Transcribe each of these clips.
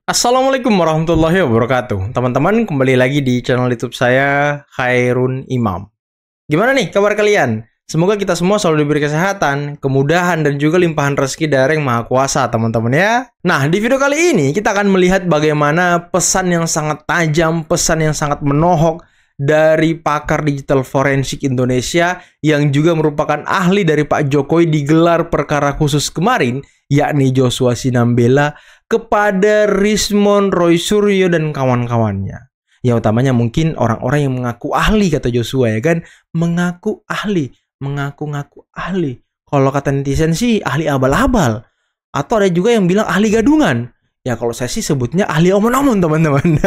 Assalamualaikum warahmatullahi wabarakatuh. Teman-teman, kembali lagi di channel YouTube saya, Khairun Imam. Gimana nih kabar kalian? Semoga kita semua selalu diberi kesehatan, kemudahan, dan juga limpahan rezeki dari Yang Maha Kuasa, teman-teman ya. Nah, di video kali ini kita akan melihat bagaimana pesan yang sangat tajam, pesan yang sangat menohok dari pakar digital forensik Indonesia yang juga merupakan ahli dari Pak Jokowi di gelar perkara khusus kemarin, yakni Joshua Sinambela, kepada Rismon, Roy Suryo, dan kawan-kawannya. Yang utamanya mungkin orang-orang yang mengaku ahli, kata Joshua ya kan. Mengaku ahli, mengaku-ngaku ahli. Kalau kata netizen sih ahli abal-abal. Atau ada juga yang bilang ahli gadungan. Ya kalau saya sih sebutnya ahli omon-omon, teman-teman.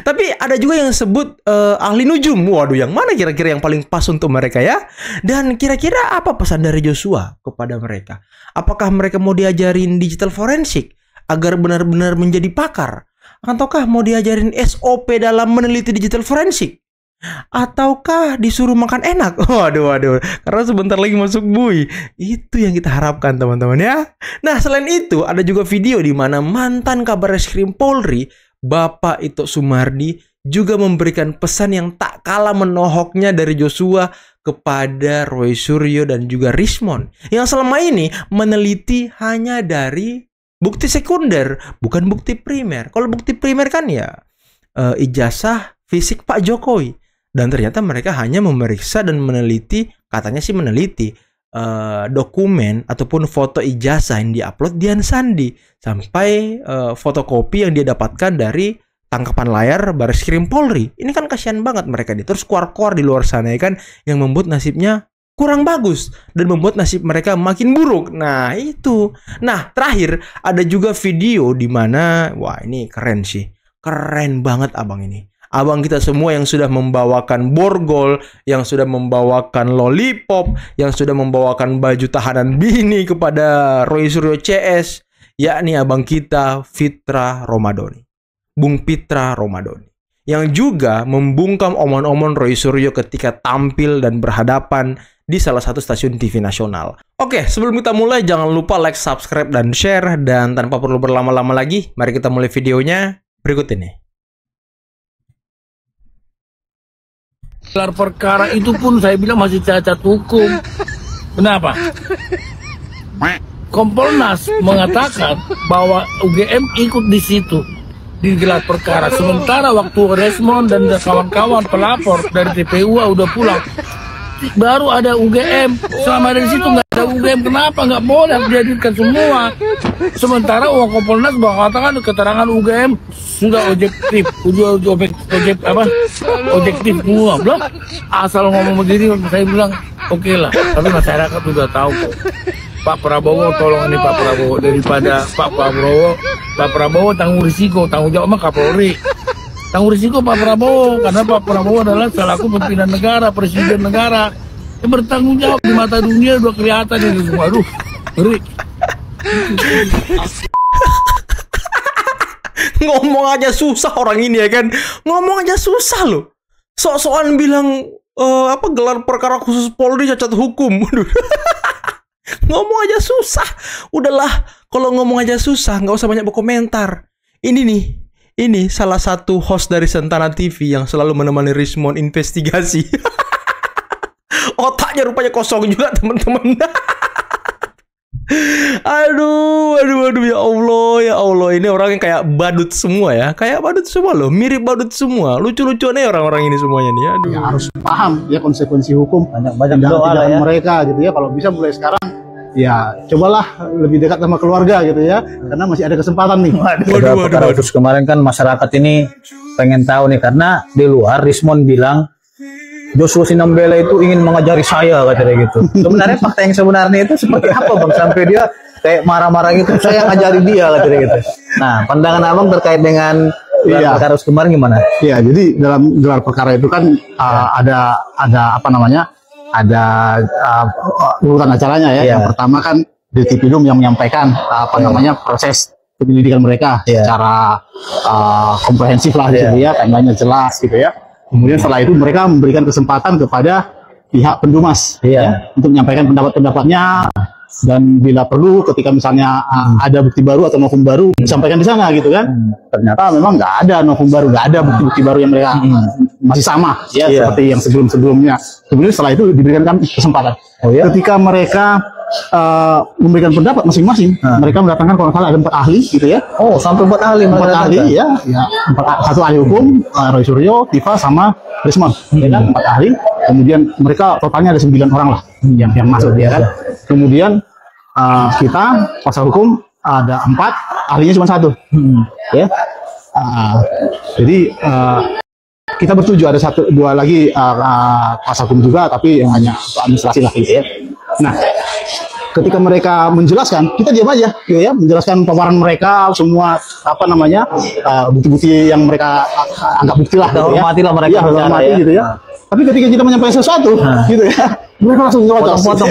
Tapi ada juga yang sebut ahli nujum. Waduh, yang mana kira-kira yang paling pas untuk mereka ya? Dan kira-kira apa pesan dari Joshua kepada mereka? Apakah mereka mau diajarin digital forensik agar benar-benar menjadi pakar? Ataukah mau diajarin SOP dalam meneliti digital forensik? Ataukah disuruh makan enak? Waduh, karena sebentar lagi masuk bui. Itu yang kita harapkan, teman-teman ya. Nah, selain itu ada juga video di mana mantan Kabarreskrim Polri, Bapak Ito Sumardi, juga memberikan pesan yang tak kalah menohoknya dari Joshua kepada Roy Suryo dan juga Rismon, yang selama ini meneliti hanya dari bukti sekunder, bukan bukti primer. Kalau bukti primer kan ya ijazah fisik Pak Jokowi. Dan ternyata mereka hanya memeriksa dan meneliti, katanya sih meneliti dokumen ataupun foto ijazah yang diupload Dian Sandi, sampai fotokopi yang dia dapatkan dari tangkapan layar Barreskrim Polri. Ini kan kasihan banget mereka nih. Terus kuar-kuar di luar sana ya kan, yang membuat nasibnya kurang bagus dan membuat nasib mereka makin buruk. Nah, itu. Nah, terakhir ada juga video di mana, wah ini keren sih. Keren banget abang ini. Abang kita semua yang sudah membawakan borgol, yang sudah membawakan lollipop, yang sudah membawakan baju tahanan bini kepada Roy Suryo CS, yakni abang kita Fitra Romadoni. Bung Pitra Romadoni, yang juga membungkam omon-omon Roy Suryo ketika tampil dan berhadapan di salah satu stasiun TV nasional. Oke, sebelum kita mulai jangan lupa like, subscribe, dan share. Dan tanpa perlu berlama-lama lagi, mari kita mulai videonya berikut ini. Gelar perkara itu pun saya bilang masih cacat hukum. Kenapa? Kompolnas mengatakan bahwa UGM ikut di situ di gelar perkara. Sementara waktu Rismon dan kawan-kawan pelapor dari TPU udah pulang, baru ada UGM. Selama dari situ nggak ada UGM, kenapa nggak boleh dihadirkan semua? Sementara uang Kompolnas mengatakan keterangan UGM sudah objektif, objektif semua. Belum asal ngomong begini, saya bilang oke lah. Tapi masyarakat sudah tahu kok. Pak Prabowo, tolong ini Pak Prabowo, daripada Pak Prabowo tanggung risiko, tanggung jawab mah Kapolri. Tanggung risiko Pak Prabowo, karena Pak Prabowo adalah selaku pimpinan negara, presiden negara, yang bertanggung jawab di mata dunia udah kelihatan ini semua. Aduh, ngeri. Ngomong aja susah orang ini ya kan. Ngomong aja susah loh. Sok-sokan bilang gelar perkara khusus Polri cacat hukum. Ngomong aja susah. Udahlah, kalau ngomong aja susah nggak usah banyak berkomentar. Ini nih, ini salah satu host dari Sentana TV yang selalu menemani Rismon investigasi. Otaknya rupanya kosong juga, teman-teman. Aduh, ya Allah, ini orang yang kayak badut semua ya, kayak badut semua loh, mirip badut semua, lucu-lucuan nih orang-orang ini semuanya nih. Aduh. Ya, harus paham ya konsekuensi hukum, banyak doa ya mereka gitu ya. Kalau bisa mulai sekarang, ya cobalah lebih dekat sama keluarga gitu ya, karena masih ada kesempatan nih. Waduh. Terus kemarin kan masyarakat ini pengen tahu nih, karena di luar Rismon bilang Joshua Sinambela itu ingin mengajari saya, katanya gitu. Sebenarnya fakta yang sebenarnya itu seperti apa bang, sampai dia kayak marah-marah gitu, saya ngajari dia, katanya gitu. Nah, pandangan abang terkait dengan gelar perkara kemarin gimana? Iya, jadi dalam gelar perkara itu kan ada apa namanya, ada urutan acaranya ya. Yang pertama kan Detipidum yang menyampaikan namanya proses penyelidikan mereka secara komprehensif lah gitu ya, timelinenya jelas gitu ya. Kemudian setelah itu mereka memberikan kesempatan kepada pihak pendumas ya, untuk menyampaikan pendapat-pendapatnya Dan bila perlu ketika misalnya ada bukti baru atau novum baru disampaikan di sana gitu kan. Ternyata memang nggak ada novum baru, nggak ada bukti-bukti baru yang mereka masih sama ya seperti yang sebelum-sebelumnya. Kemudian setelah itu diberikan kesempatan. Ketika mereka memberikan pendapat masing-masing, mereka mendatangkan kalau salah ada 4 ahli gitu ya. Oh, sampai 4 ahli. 4 ahli ya. 1 ahli hukum, Roy Suryo, Tifa sama Rismon, ya kan, 4 ahli. Kemudian mereka totalnya ada 9 orang lah yang masuk ya kan. Kemudian kita kuasa hukum ada 4, ahlinya cuma 1. Ya. Jadi kita bertujuh ada 1, 2 lagi kuasa hukum juga, tapi hanya administrasi lah gitu ya. Nah, ketika mereka menjelaskan, kita diam aja, gitu ya, menjelaskan paparan mereka semua bukti-bukti yang mereka anggap bukti lah, gitu ya. Hormati lah mereka, ya, hormati gitu ya. Tapi ketika kita menyampaikan sesuatu, gitu ya, mereka langsung potong-potong.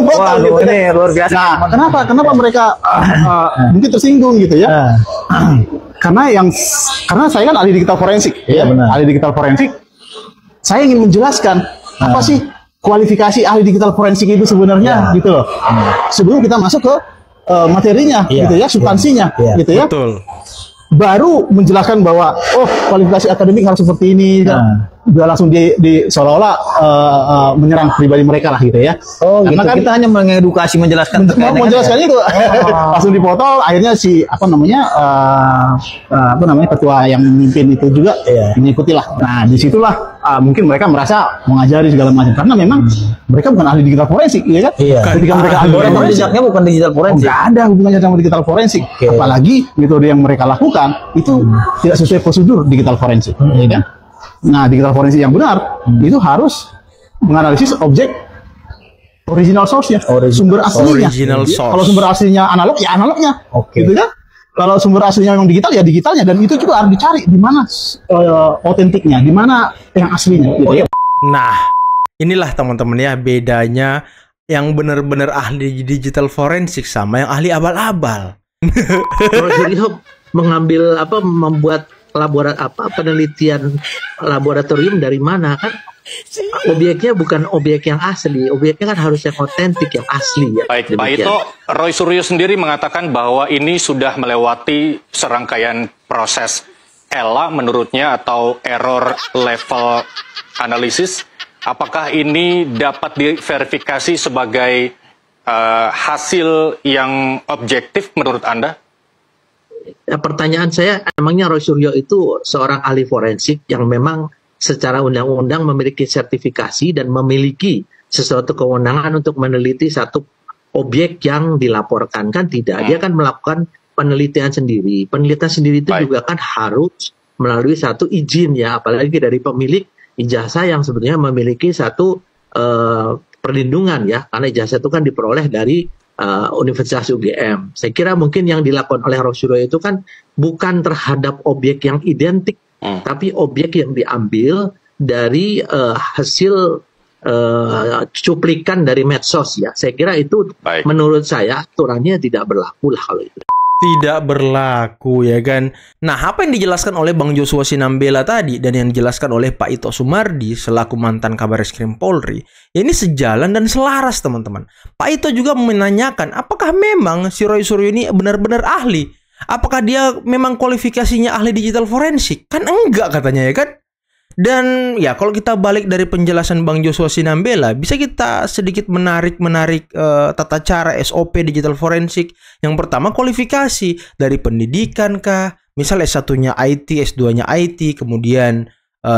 Waduh, ini luar biasa. Nah, kenapa mereka mungkin tersinggung gitu ya? Karena saya kan ahli digital forensik, ya, ahli digital forensik. Saya ingin menjelaskan apa sih kualifikasi ahli digital forensik itu sebenarnya, gitu loh. Sebelum kita masuk ke materinya, gitu ya, substansinya, gitu ya. Betul. Baru menjelaskan bahwa kualifikasi akademik harus seperti ini, kan. Udah langsung di seolah-olah menyerang pribadi mereka lah gitu ya. Oh, karena gitu. Kan kita hanya mengedukasi, menjelaskan itu langsung dipotong. Akhirnya si ketua yang memimpin itu juga mengikuti lah. Nah, disitulah mungkin mereka merasa mengajari segala macam karena memang mereka bukan ahli digital forensik, ya kan? Ketika mereka ahli digital forensik, bukan digital forensik. Nggak ada hubungannya sama digital forensik. Apalagi metode yang mereka lakukan itu tidak sesuai prosedur digital forensik, ya kan? Nah, digital forensik yang benar itu harus menganalisis objek original source-nya, sumber aslinya. Kalau sumber aslinya analog, ya analognya, gitu kan? Kalau sumber aslinya yang digital, ya digitalnya, dan itu juga harus dicari di mana otentiknya, di mana yang aslinya. Gitu ya. Nah, inilah teman-teman ya bedanya yang benar-benar ahli digital forensik sama yang ahli abal-abal. Rogerio membuat penelitian laboratorium dari mana kan? Obyeknya bukan obyek yang asli, obyeknya kan harus yang otentik, yang asli ya. Baik, Pak Ito, Roy Suryo sendiri mengatakan bahwa ini sudah melewati serangkaian proses ELA menurutnya atau error level analysis. Apakah ini dapat diverifikasi sebagai hasil yang objektif menurut Anda? Pertanyaan saya, emangnya Roy Suryo itu seorang ahli forensik yang memang secara undang-undang memiliki sertifikasi dan memiliki sesuatu kewenangan untuk meneliti satu objek yang dilaporkan? Kan tidak, dia kan melakukan penelitian sendiri. Penelitian sendiri itu juga kan harus melalui satu izin ya, apalagi dari pemilik ijazah yang sebetulnya memiliki satu perlindungan ya, karena ijazah itu kan diperoleh dari Universitas UGM. Saya kira mungkin yang dilakukan oleh Roy Suryo itu kan bukan terhadap objek yang identik, tapi objek yang diambil dari hasil cuplikan dari medsos ya. Saya kira itu menurut saya aturannya tidak berlaku lah kalau itu. Tidak berlaku ya kan. Nah, apa yang dijelaskan oleh Bang Joshua Sinambela tadi dan yang dijelaskan oleh Pak Ito Sumardi selaku mantan Kabareskrim Polri, ya ini sejalan dan selaras teman-teman. Pak Ito juga menanyakan apakah memang si Roy Suryo ini benar-benar ahli? Apakah dia memang kualifikasinya ahli digital forensik? Kan enggak katanya ya kan. Dan ya kalau kita balik dari penjelasan Bang Joshua Sinambela, bisa kita sedikit menarik tata cara SOP digital forensik. Yang pertama kualifikasi dari pendidikan kah, misal S1-nya IT, S2-nya IT, kemudian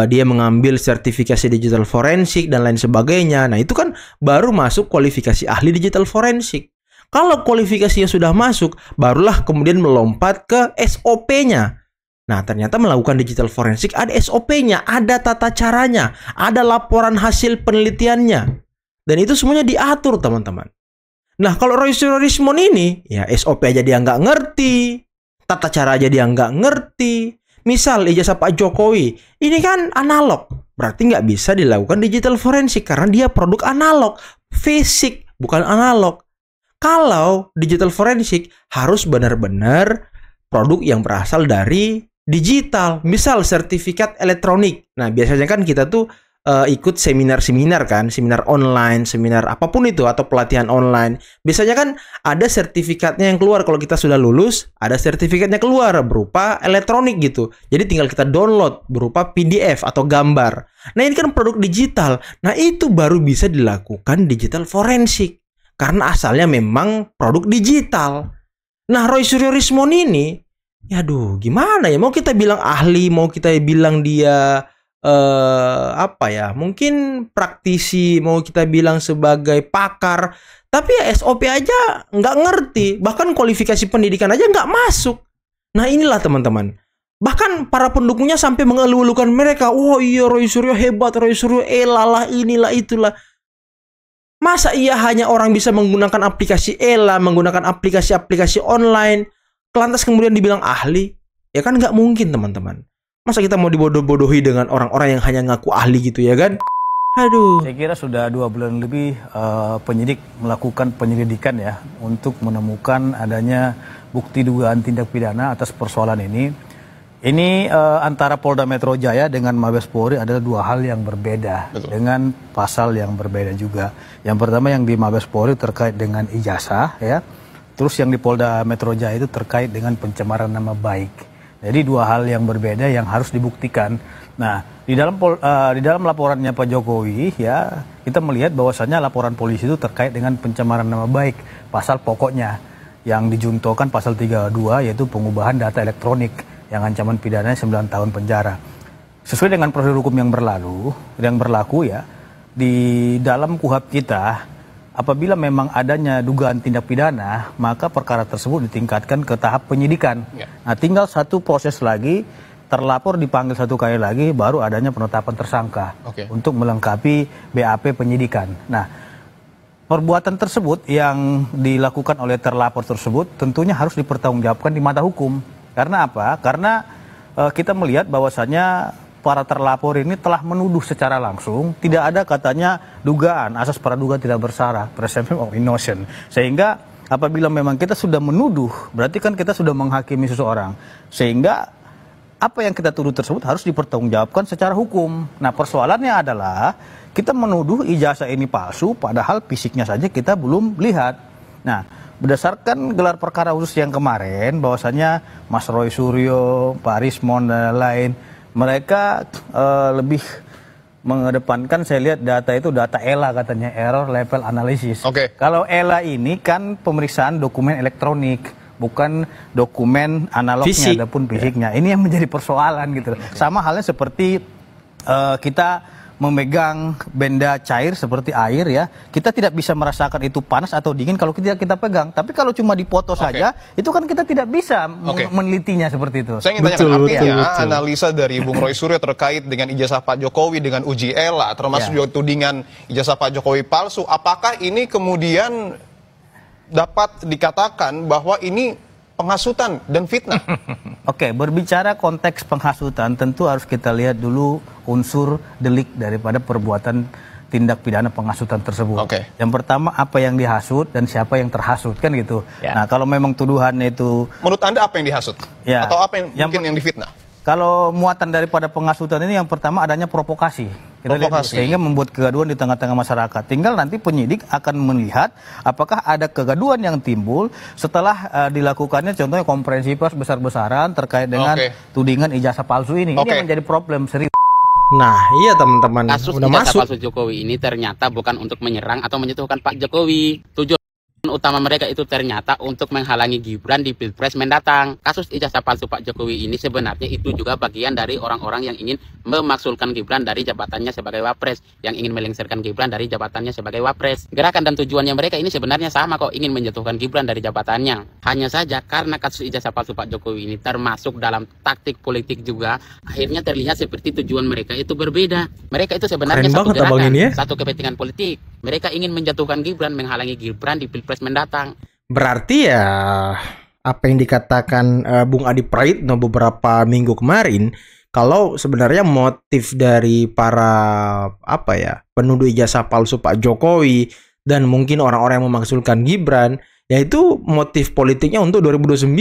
dia mengambil sertifikasi digital forensik dan lain sebagainya. Nah itu kan baru masuk kualifikasi ahli digital forensik. Kalau kualifikasinya sudah masuk, barulah kemudian melompat ke SOP-nya. Nah, ternyata melakukan digital forensik ada SOP-nya, ada tata caranya, ada laporan hasil penelitiannya. Dan itu semuanya diatur, teman-teman. Nah, kalau Roy Suryo Rismon ini, ya SOP aja dia nggak ngerti, tata cara aja dia nggak ngerti. Misal ijazah Pak Jokowi, ini kan analog, berarti nggak bisa dilakukan digital forensik karena dia produk analog, fisik, bukan analog. Kalau digital forensik harus benar-benar produk yang berasal dari digital, misal sertifikat elektronik. Nah, biasanya kan kita tuh ikut seminar-seminar kan, seminar online, seminar apapun itu atau pelatihan online. Biasanya kan ada sertifikatnya yang keluar kalau kita sudah lulus, ada sertifikatnya keluar berupa elektronik gitu. Jadi tinggal kita download berupa PDF atau gambar. Nah, ini kan produk digital. Nah, itu baru bisa dilakukan digital forensik karena asalnya memang produk digital. Nah, Roy Suryo Rismon ini, aduh, gimana ya? Mau kita bilang ahli, mau kita bilang dia apa ya, mungkin praktisi, mau kita bilang sebagai pakar, tapi ya SOP aja nggak ngerti, bahkan kualifikasi pendidikan aja nggak masuk. Nah, inilah teman-teman, bahkan para pendukungnya sampai mengeluh-elukan mereka, oh iya Roy Suryo hebat, Roy Suryo elalah inilah itulah. Masa iya hanya orang bisa menggunakan aplikasi ELA, menggunakan aplikasi-aplikasi online, lantas kemudian dibilang ahli? Ya kan nggak mungkin teman-teman. Masa kita mau dibodoh-bodohi dengan orang-orang yang hanya ngaku ahli gitu ya kan? Aduh. Saya kira sudah 2 bulan lebih penyidik melakukan penyelidikan ya untuk menemukan adanya bukti dugaan tindak pidana atas persoalan ini. Ini antara Polda Metro Jaya dengan Mabes Polri adalah 2 hal yang berbeda. Betul. Dengan pasal yang berbeda juga. Yang pertama yang di Mabes Polri terkait dengan ijazah ya. Terus yang di Polda Metro Jaya itu terkait dengan pencemaran nama baik. Jadi 2 hal yang berbeda yang harus dibuktikan. Nah, di dalam laporannya Pak Jokowi ya, kita melihat bahwasannya laporan polisi itu terkait dengan pencemaran nama baik, pasal pokoknya yang dijuntokan pasal 32 yaitu pengubahan data elektronik yang ancaman pidananya 9 tahun penjara. Sesuai dengan prosedur hukum yang berlaku ya, di dalam KUHP kita apabila memang adanya dugaan tindak pidana, maka perkara tersebut ditingkatkan ke tahap penyidikan. Ya. Nah, tinggal satu proses lagi, terlapor dipanggil 1 kali lagi, baru adanya penetapan tersangka untuk melengkapi BAP penyidikan. Nah, perbuatan tersebut yang dilakukan oleh terlapor tersebut tentunya harus dipertanggungjawabkan di mata hukum. Karena apa? Karena kita melihat bahwasannya para terlapor ini telah menuduh secara langsung, tidak ada katanya dugaan, asas praduga tidak bersalah, presumption of innocence. Sehingga apabila memang kita sudah menuduh, berarti kan kita sudah menghakimi seseorang. Sehingga apa yang kita tuduh tersebut harus dipertanggungjawabkan secara hukum. Nah, persoalannya adalah kita menuduh ijazah ini palsu, padahal fisiknya saja kita belum lihat. Nah, berdasarkan gelar perkara khusus yang kemarin, bahwasanya Mas Roy Suryo, Pak Rismon dan lain, mereka lebih mengedepankan, saya lihat data itu data ELA katanya, error level analysis. Kalau ELA ini kan pemeriksaan dokumen elektronik, bukan dokumen analognya ataupun fisiknya. Ini yang menjadi persoalan gitu. Sama halnya seperti kita memegang benda cair seperti air ya, kita tidak bisa merasakan itu panas atau dingin kalau kita pegang. Tapi kalau cuma dipoto saja, itu kan kita tidak bisa menelitinya seperti itu. Saya ingin tanyakan, artinya analisa dari Bung Roy Suryo terkait dengan ijazah Pak Jokowi dengan uji ELA, termasuk juga tudingan ijazah Pak Jokowi palsu, apakah ini kemudian dapat dikatakan bahwa ini penghasutan dan fitnah? Berbicara konteks penghasutan, tentu harus kita lihat dulu unsur delik daripada perbuatan tindak pidana penghasutan tersebut. Yang pertama, apa yang dihasut dan siapa yang terhasut, kan gitu. Nah, kalau memang tuduhannya itu, menurut Anda apa yang dihasut? Atau apa yang mungkin yang difitnah? Kalau muatan daripada penghasutan ini, yang pertama adanya provokasi. Sehingga membuat kegaduhan di tengah-tengah masyarakat. Tinggal nanti penyidik akan melihat apakah ada kegaduhan yang timbul setelah dilakukannya contohnya konferensi pers besar-besaran terkait dengan tudingan ijazah palsu ini. Ini yang menjadi problem serius. Nah, iya teman-teman, kasus udah ijazah masuk. palsu Jokowi ini ternyata bukan untuk menyerang atau menjatuhkan Pak Jokowi. Tujuan utama mereka itu ternyata untuk menghalangi Gibran di Pilpres mendatang. Kasus ijazah palsu Pak Jokowi ini sebenarnya itu juga bagian dari orang-orang yang ingin memaksulkan Gibran dari jabatannya sebagai Wapres, yang ingin melengsarkan Gibran dari jabatannya sebagai Wapres. Gerakan dan tujuannya mereka ini sebenarnya sama kok, ingin menjatuhkan Gibran dari jabatannya. Hanya saja karena kasus ijazah palsu Pak Jokowi ini termasuk dalam taktik politik juga, akhirnya terlihat seperti tujuan mereka itu berbeda. Mereka itu sebenarnya satu gerakan, satu kepentingan politik. Mereka ingin menjatuhkan Gibran, menghalangi Gibran di Pilpres mendatang. Berarti ya apa yang dikatakan Bung Adi Praitno beberapa minggu kemarin, kalau sebenarnya motif dari para penuduh ijazah palsu Pak Jokowi dan mungkin orang-orang yang memaksulkan Gibran, yaitu motif politiknya untuk 2029.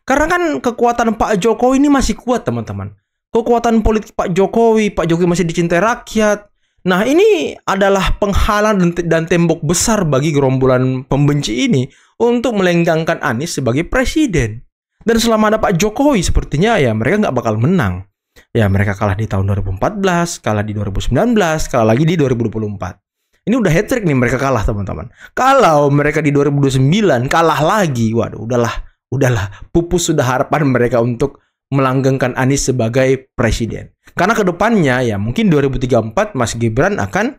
Karena kan kekuatan Pak Jokowi ini masih kuat teman-teman. kekuatan politik Pak Jokowi masih dicintai rakyat. Nah, ini adalah penghalang dan tembok besar bagi gerombolan pembenci ini untuk melenggangkan Anies sebagai presiden. Dan selama ada Pak Jokowi, sepertinya ya mereka nggak bakal menang. Ya, mereka kalah di tahun 2014, kalah di 2019, kalah lagi di 2024. Ini udah hat-trick nih mereka kalah, teman-teman. Kalau mereka di 2029 kalah lagi, waduh, udahlah, pupus sudah harapan mereka untuk melanggengkan Anies sebagai presiden. Karena kedepannya ya mungkin 2034 Mas Gibran akan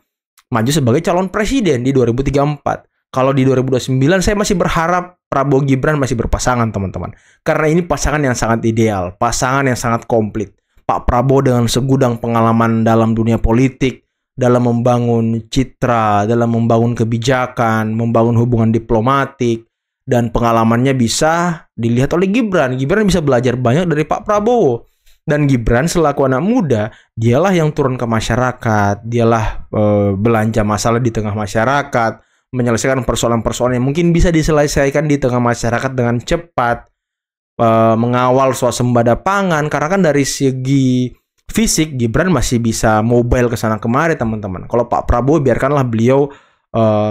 maju sebagai calon presiden di 2034. Kalau di 2029 saya masih berharap Prabowo Gibran masih berpasangan, teman-teman. Karena ini pasangan yang sangat ideal, pasangan yang sangat komplit. Pak Prabowo dengan segudang pengalaman dalam dunia politik, dalam membangun citra, dalam membangun kebijakan, membangun hubungan diplomatik, dan pengalamannya bisa dilihat oleh Gibran. Gibran bisa belajar banyak dari Pak Prabowo. Dan Gibran selaku anak muda, dialah yang turun ke masyarakat, dialah belanja masalah di tengah masyarakat, menyelesaikan persoalan-persoalan yang mungkin bisa diselesaikan di tengah masyarakat dengan cepat, mengawal swasembada pangan. Karena kan dari segi fisik, Gibran masih bisa mobile ke sana kemari, teman-teman. Kalau Pak Prabowo, biarkanlah beliau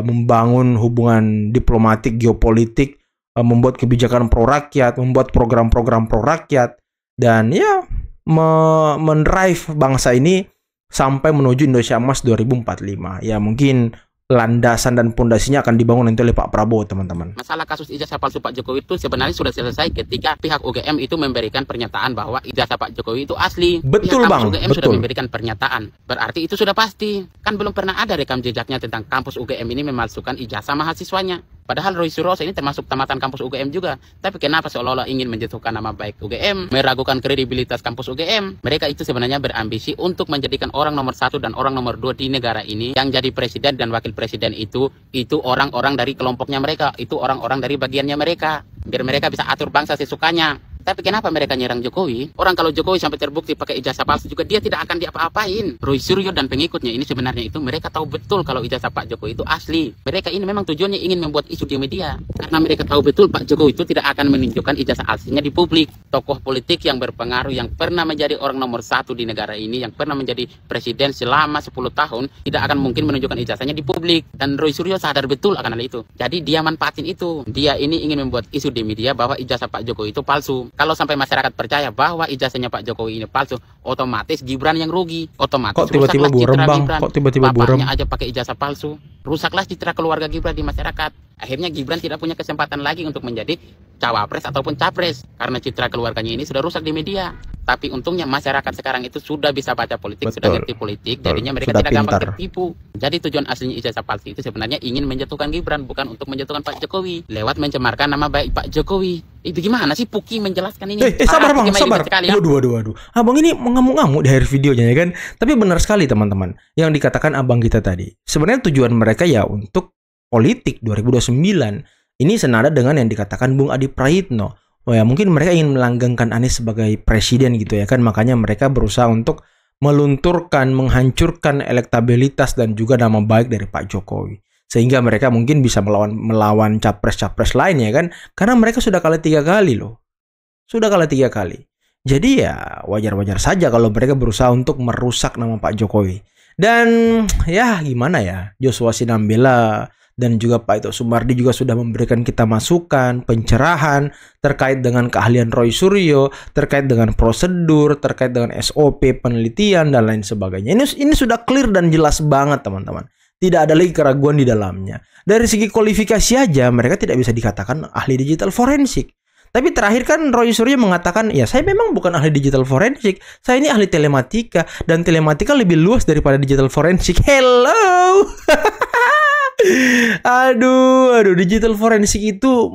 membangun hubungan diplomatik, geopolitik, membuat kebijakan pro rakyat, membuat program-program pro rakyat, dan ya mendrive bangsa ini sampai menuju Indonesia Emas 2045. Ya mungkin landasan dan pondasinya akan dibangun nanti oleh Pak Prabowo, teman-teman. Masalah kasus ijazah palsu Pak Jokowi itu sebenarnya sudah selesai ketika pihak UGM itu memberikan pernyataan bahwa ijazah Pak Jokowi itu asli. Betul, pihak Bang. UGM Betul. sudah memberikan pernyataan. Berarti itu sudah pasti. Kan belum pernah ada rekam jejaknya tentang kampus UGM ini memalsukan ijazah mahasiswanya. Padahal Roy Suryo ini termasuk tamatan kampus UGM juga. Tapi kenapa seolah-olah ingin menjatuhkan nama baik UGM, meragukan kredibilitas kampus UGM? Mereka itu sebenarnya berambisi untuk menjadikan orang nomor 1 dan orang nomor 2 di negara ini yang jadi presiden dan wakil presiden itu orang-orang dari kelompoknya mereka, itu orang-orang dari bagiannya mereka. Biar mereka bisa atur bangsa sesukanya. Tapi kenapa mereka nyerang Jokowi? Orang kalau Jokowi sampai terbukti pakai ijazah palsu juga dia tidak akan diapa-apain. Roy Suryo dan pengikutnya ini sebenarnya itu mereka tahu betul kalau ijazah Pak Jokowi itu asli. Mereka ini memang tujuannya ingin membuat isu di media. Karena mereka tahu betul Pak Jokowi itu tidak akan menunjukkan ijazah aslinya di publik. Tokoh politik yang berpengaruh yang pernah menjadi orang nomor 1 di negara ini, yang pernah menjadi presiden selama 10 tahun, tidak akan mungkin menunjukkan ijazahnya di publik. Dan Roy Suryo sadar betul akan hal itu. Jadi dia manfaatin itu. Dia ini ingin membuat isu di media bahwa ijazah Pak Jokowi itu palsu. Kalau sampai masyarakat percaya bahwa ijazahnya Pak Jokowi ini palsu, otomatis Gibran yang rugi. Otomatis Kok tiba-tiba rusaklah citra Bang? Gibran. Kok tiba-tiba Bapaknya aja pakai ijazah palsu. Rusaklah citra keluarga Gibran di masyarakat. Akhirnya Gibran tidak punya kesempatan lagi untuk menjadi cawapres ataupun capres karena citra keluarganya ini sudah rusak di media. Tapi untungnya masyarakat sekarang itu sudah bisa baca politik, sudah ngerti politik, jadinya mereka Sudah tidak gampang pintar. tertipu. Jadi tujuan aslinya ijazah palsu itu sebenarnya ingin menjatuhkan Gibran, bukan untuk menjatuhkan Pak Jokowi lewat mencemarkan nama baik Pak Jokowi. Itu gimana sih Puki menjelaskan ini? Sabar Bang, Puki sabar. sekali, ya. Waduh. Abang ini mengamuk-ngamuk di akhir videonya ya kan. Tapi benar sekali teman-teman yang dikatakan abang kita tadi. Sebenarnya tujuan mereka ya untuk politik 2029. Ini senada dengan yang dikatakan Bung Adi Praitno. Oh ya, mungkin mereka ingin melanggengkan Anies sebagai presiden gitu ya kan. Makanya mereka berusaha untuk melunturkan, menghancurkan elektabilitas dan juga nama baik dari Pak Jokowi. Sehingga mereka mungkin bisa melawan capres-capres lain ya kan. Karena mereka sudah kalah 3 kali loh. Sudah kalah 3 kali. Jadi ya wajar-wajar saja kalau mereka berusaha untuk merusak nama Pak Jokowi. Dan ya gimana ya, Joshua Sinambela dan juga Pak Ito Sumardi juga sudah memberikan kita masukan, pencerahan terkait dengan keahlian Roy Suryo, terkait dengan prosedur, terkait dengan SOP, penelitian, dan lain sebagainya. Ini sudah clear dan jelas banget teman-teman. Tidak ada lagi keraguan di dalamnya. Dari segi kualifikasi aja mereka tidak bisa dikatakan ahli digital forensik. Tapi terakhir kan Roy Suryo mengatakan, ya saya memang bukan ahli digital forensik, saya ini ahli telematika, dan telematika lebih luas daripada digital forensik. Hello! Aduh, digital forensik itu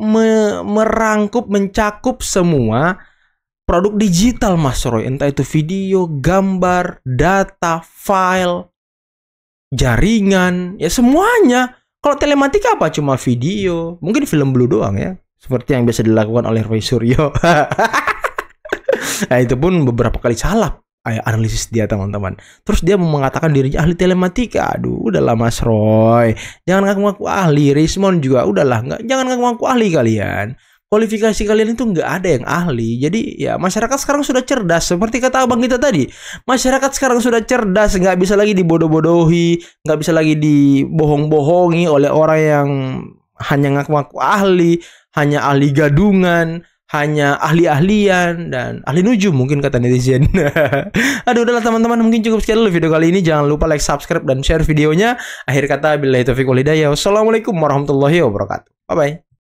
mencakup semua produk digital Mas Roy, entah itu video, gambar, data, file, jaringan, ya semuanya. Kalau telematika apa? Cuma video, mungkin film blue doang ya, seperti yang biasa dilakukan oleh Roy Suryo. Nah, itu pun beberapa kali salah analisis dia teman-teman. Terus dia mengatakan dirinya ahli telematika. Aduh, udahlah Mas Roy, jangan ngaku-ngaku ahli. Rismon juga udahlah, jangan ngaku-ngaku ahli kalian. kualifikasi kalian itu nggak ada yang ahli. Jadi ya masyarakat sekarang sudah cerdas. Seperti kata abang kita tadi, masyarakat sekarang sudah cerdas, nggak bisa lagi dibodoh-bodohi, nggak bisa lagi dibohong-bohongi oleh orang yang hanya ngaku-ngaku ahli, hanya ahli gadungan, hanya ahli-ahlian dan ahli nujum mungkin kata netizen. Aduh, udahlah teman-teman, mungkin cukup sekian dulu video kali ini. Jangan lupa like, subscribe, dan share videonya. Akhir kata, billahi taufiq wal hidayah. Wassalamualaikum warahmatullahi wabarakatuh. Bye bye.